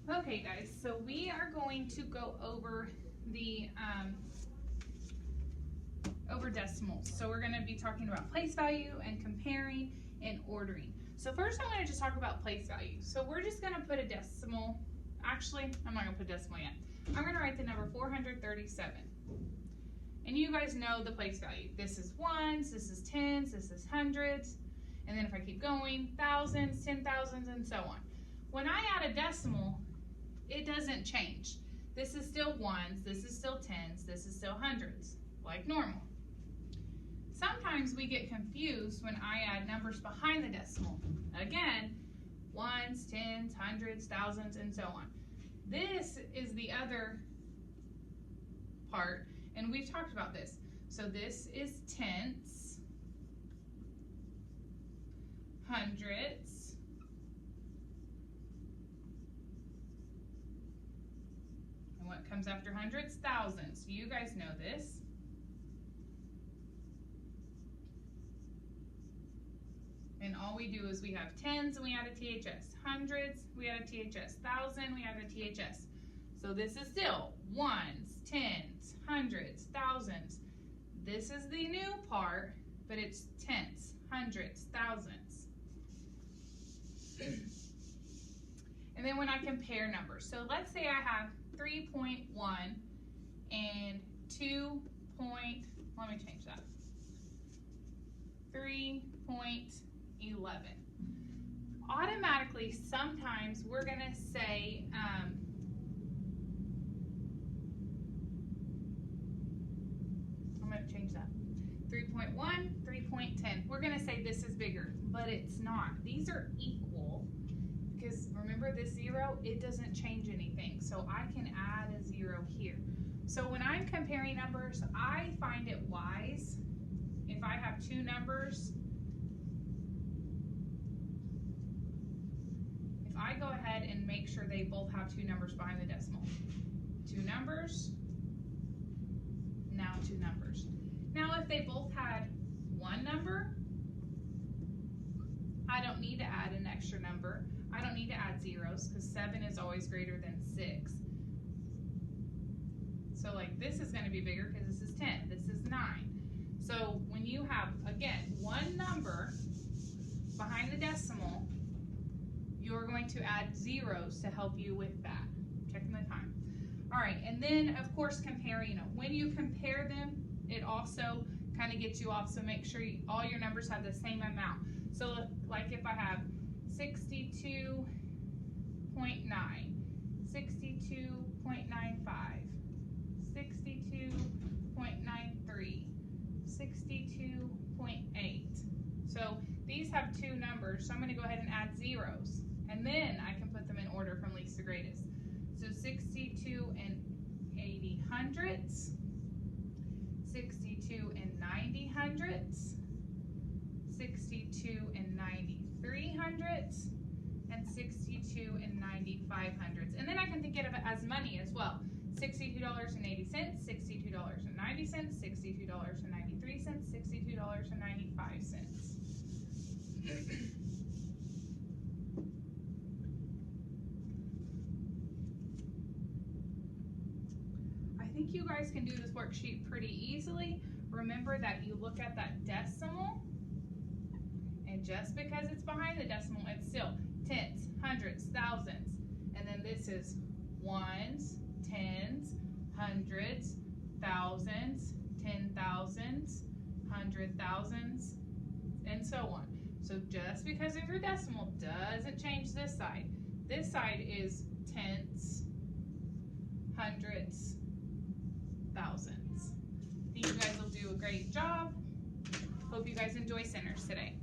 Okay guys, so we are going to go over the over decimals. So we're going to be talking about place value and comparing and ordering. So first I'm going to just talk about place value. So we're just going to put a decimal. Actually, I'm not going to put a decimal yet. I'm going to write the number 437. And you guys know the place value. This is ones, this is tens, this is hundreds, and then if I keep going, thousands, 10,000s, and so on. When I add a decimal, it doesn't change. This is still ones, this is still tens, this is still hundreds, like normal. Sometimes we get confused when I add numbers behind the decimal. Again, ones, tens, hundreds, thousands, and so on. This is the other part, and we've talked about this. So this is tenths, hundreds, and what comes after hundreds? Thousands. You guys know this. And all we do is we have tens and we add a THS. Hundreds, we add a THS. Thousand, we add a THS. So this is still ones, tens, hundreds, thousands. This is the new part, but it's tenths, hundreds, thousands. And then when I compare numbers, so let's say I have 3.1 and 2. Let me change that. 3.11. Automatically, sometimes we're going to say, I'm going to change that. 3.1, 3.10. We're going to say this is bigger, but it's not. These are equal because remember this 0, it doesn't change anything. So I can add a 0 here. So when I'm comparing numbers, I find it wise if I have two numbers, if I go ahead and make sure they both have two numbers behind the decimal. Two numbers, now two numbers. Now if they both had one number, I don't need to add an extra number. I don't need to add zeros because 7 is always greater than 6. So like this is going to be bigger because this is 10, this is 9. So when you have, again, one number behind the decimal, you're going to add zeros to help you with that. Checking the time. All right, and then of course comparing them. When you compare them, it also kind of gets you off, so make sure all your numbers have the same amount. So like if I have 62.9, 62.95, 62.93, 62.8. So these have two numbers, so I'm going to go ahead and add zeros. And then I can put them in order from least to greatest. So 62 and 80 hundredths, 62 and 90 hundredths, 62 and 93 hundredths, and 62 and 95 hundredths. And then I can think of it as money as well. $62.80, $62.90, $62.93, $62.95. I think you guys can do this worksheet pretty easily. Remember that you look at that decimal, and just because it's behind the decimal, it's still tenths, hundreds, thousands, and then this is ones, tens, hundreds, thousands, 10,000s, 100,000s, and so on. So just because of your decimal doesn't change this side. This side is tenths, hundreds, thousands. I think you guys will do a great job. Hope you guys enjoy centers today.